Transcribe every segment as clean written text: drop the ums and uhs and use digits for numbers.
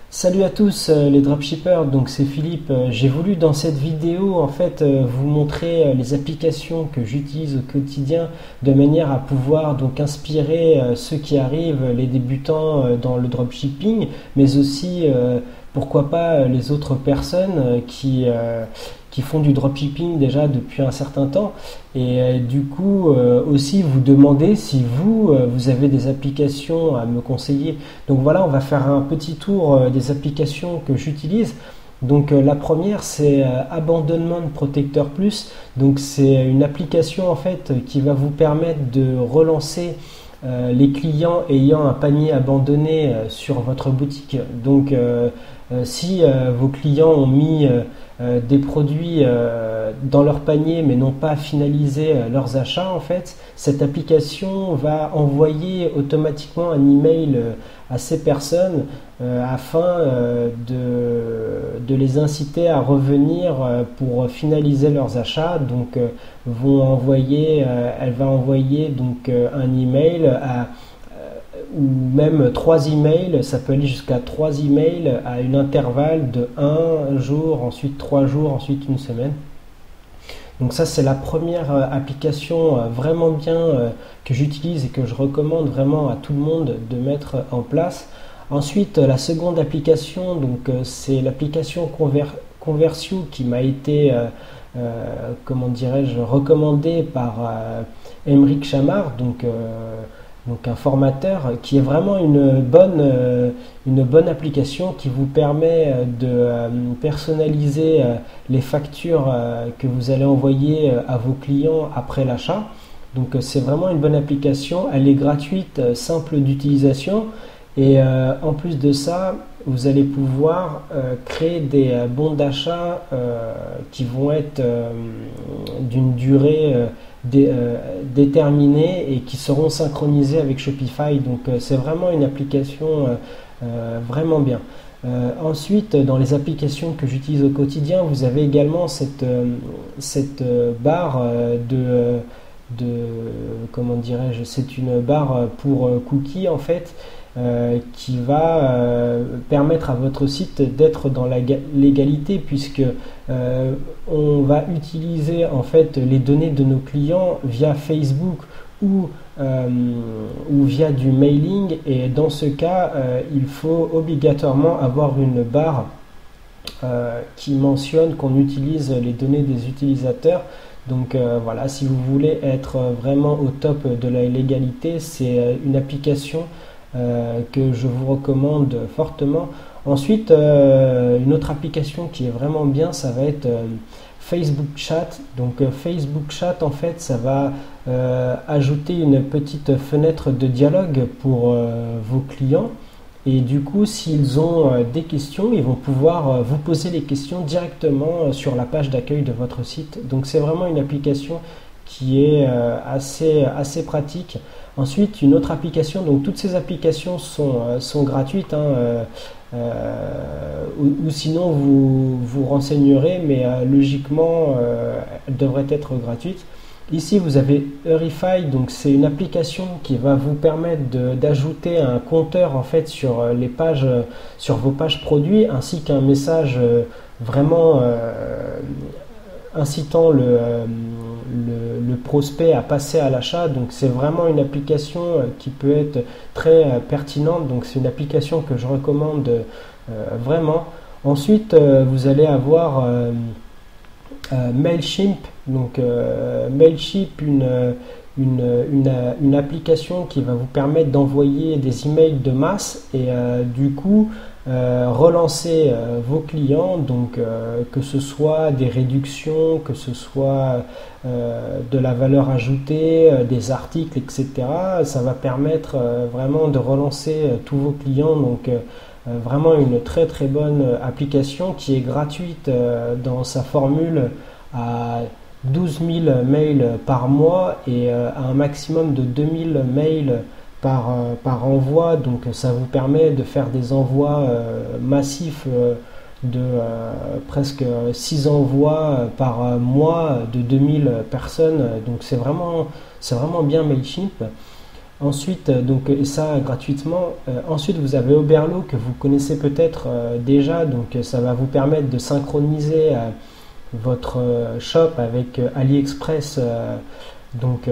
Salut à tous les dropshippers, donc c'est Philippe. J'ai voulu dans cette vidéo vous montrer les applications que j'utilise au quotidien de manière à pouvoir donc inspirer ceux qui arrivent, les débutants dans le dropshipping, mais aussi pourquoi pas les autres personnes qui font du dropshipping déjà depuis un certain temps et du coup aussi vous demander si vous avez des applications à me conseiller. Donc voilà, on va faire un petit tour des applications que j'utilise. Donc la première c'est Abandonment Protector Plus. Donc c'est une application qui va vous permettre de relancer les clients ayant un panier abandonné sur votre boutique. Donc si vos clients ont mis des produits dans leur panier mais n'ont pas finalisé leurs achats, cette application va envoyer automatiquement un email à ces personnes afin de les inciter à revenir pour finaliser leurs achats. Donc elle va envoyer donc un email ou même 3 emails, ça peut aller jusqu'à 3 emails à une intervalle de 1 jour, ensuite 3 jours, ensuite une semaine. Donc ça c'est la première application vraiment bien que j'utilise et que je recommande vraiment à tout le monde de mettre en place. Ensuite la seconde application, c'est l'application Conversio qui m'a été recommandée par Émeric Chamard, donc un formateur, qui est vraiment une bonne application qui vous permet de personnaliser les factures que vous allez envoyer à vos clients après l'achat. Donc c'est vraiment une bonne application, elle est gratuite, simple d'utilisation et en plus de ça, vous allez pouvoir créer des bons d'achat qui vont être d'une durée déterminés et qui seront synchronisés avec Shopify. Donc c'est vraiment une application vraiment bien. Ensuite, dans les applications que j'utilise au quotidien, vous avez également cette barre c'est une barre pour cookies qui va permettre à votre site d'être dans la légalité, puisque on va utiliser les données de nos clients via Facebook ou via du mailing, et dans ce cas il faut obligatoirement avoir une barre qui mentionne qu'on utilise les données des utilisateurs. Donc voilà, si vous voulez être vraiment au top de la légalité, c'est une application que je vous recommande fortement. Ensuite, une autre application qui est vraiment bien, ça va être Facebook Chat. Donc Facebook Chat, ça va ajouter une petite fenêtre de dialogue pour vos clients. Et du coup, s'ils ont des questions, ils vont pouvoir vous poser les questions directement sur la page d'accueil de votre site. Donc c'est vraiment une application qui est assez pratique. Ensuite, une autre application, donc toutes ces applications sont gratuites, ou sinon vous renseignerez, mais logiquement elles devraient être gratuites. Ici vous avez Eurify, donc c'est une application qui va vous permettre d'ajouter un compteur sur les pages, sur vos pages produits, ainsi qu'un message vraiment incitant le prospect à passer à l'achat. Donc c'est vraiment une application qui peut être très pertinente. Donc c'est une application que je recommande vraiment. Ensuite vous allez avoir Mailchimp. Donc Mailchimp, une application qui va vous permettre d'envoyer des emails de masse et du coup relancer vos clients, donc que ce soit des réductions, que ce soit de la valeur ajoutée, des articles, etc. Ça va permettre vraiment de relancer tous vos clients. Donc vraiment une très très bonne application qui est gratuite dans sa formule à 12 000 mails par mois et à un maximum de 2000 mails par envoi. Donc ça vous permet de faire des envois massifs de presque 6 envois par mois de 2000 personnes. Donc c'est vraiment bien Mailchimp. Ensuite, donc, et ça gratuitement. Ensuite, vous avez Oberlo que vous connaissez peut-être déjà, donc ça va vous permettre de synchroniser votre shop avec AliExpress. Donc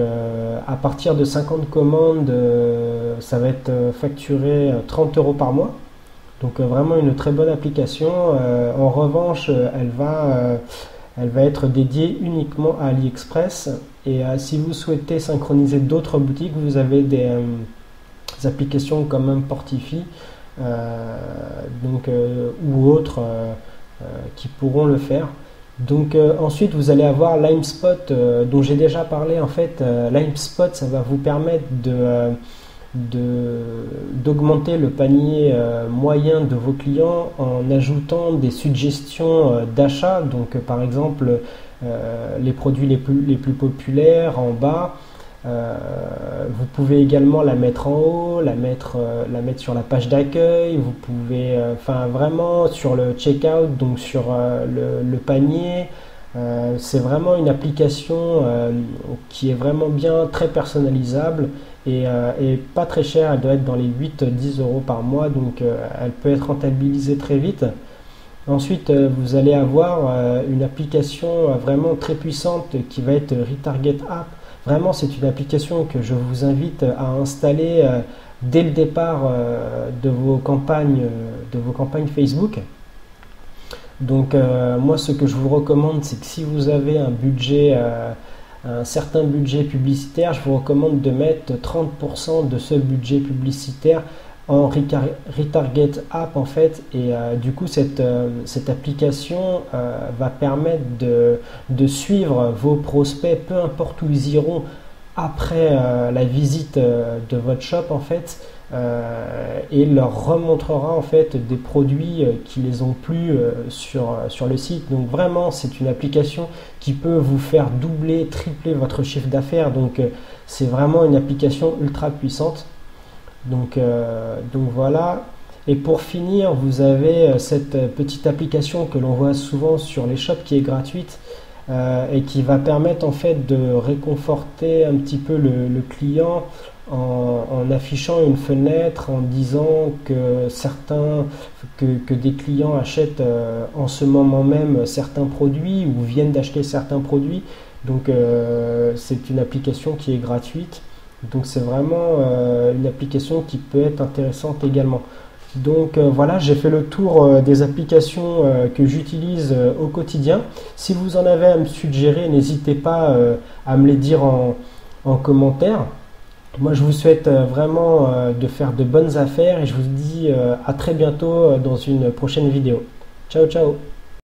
à partir de 50 commandes, ça va être facturé 30 euros par mois. Donc vraiment une très bonne application. En revanche, elle va être dédiée uniquement à AliExpress. Et si vous souhaitez synchroniser d'autres boutiques, vous avez des applications comme Importify ou autres qui pourront le faire. Donc ensuite vous allez avoir LimeSpot dont j'ai déjà parlé. En fait LimeSpot, ça va vous permettre d'augmenter le panier moyen de vos clients en ajoutant des suggestions d'achat. Donc par exemple les produits les plus populaires en bas. Vous pouvez également la mettre en haut, la mettre sur la page d'accueil. Vous pouvez, enfin vraiment sur le checkout, donc sur le panier. C'est vraiment une application qui est vraiment bien, très personnalisable et pas très chère. Elle doit être dans les 8-10 euros par mois, donc elle peut être rentabilisée très vite. Ensuite, vous allez avoir une application vraiment très puissante qui va être Retarget App. Vraiment, c'est une application que je vous invite à installer dès le départ de vos campagnes Facebook. Donc, moi, ce que je vous recommande, c'est que si vous avez un certain budget publicitaire, je vous recommande de mettre 30% de ce budget publicitaire en Retarget App en fait, et du coup cette application va permettre de suivre vos prospects peu importe où ils iront après la visite de votre shop en fait, et leur remontrera en fait des produits qui les ont plu sur le site. Donc vraiment c'est une application qui peut vous faire doubler, tripler votre chiffre d'affaires. Donc c'est vraiment une application ultra puissante. Donc voilà. Et pour finir, vous avez cette petite application que l'on voit souvent sur les shops qui est gratuite et qui va permettre en fait de réconforter un petit peu le client en affichant une fenêtre en disant que des clients achètent en ce moment même certains produits ou viennent d'acheter certains produits. Donc c'est une application qui est gratuite. Donc c'est vraiment une application qui peut être intéressante également. Donc voilà, j'ai fait le tour des applications que j'utilise au quotidien. Si vous en avez à me suggérer, n'hésitez pas à me les dire en commentaire. Moi je vous souhaite vraiment de faire de bonnes affaires et je vous dis à très bientôt dans une prochaine vidéo. Ciao ciao.